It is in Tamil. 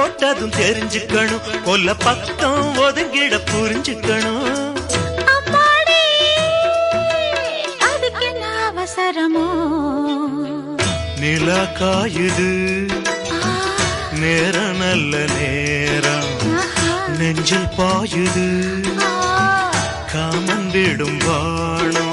போட்டதும் தெரிஞ்சுக்கணும், கொல்ல பக்கம் ஒதுங்கிட புரிஞ்சுக்கணும். அதுக்கு என்ன அவசரமோ? நிலா காயுது நேரம் நல்ல நேரம், நெஞ்சில் பாயுது காமன் விடும் வாழும்.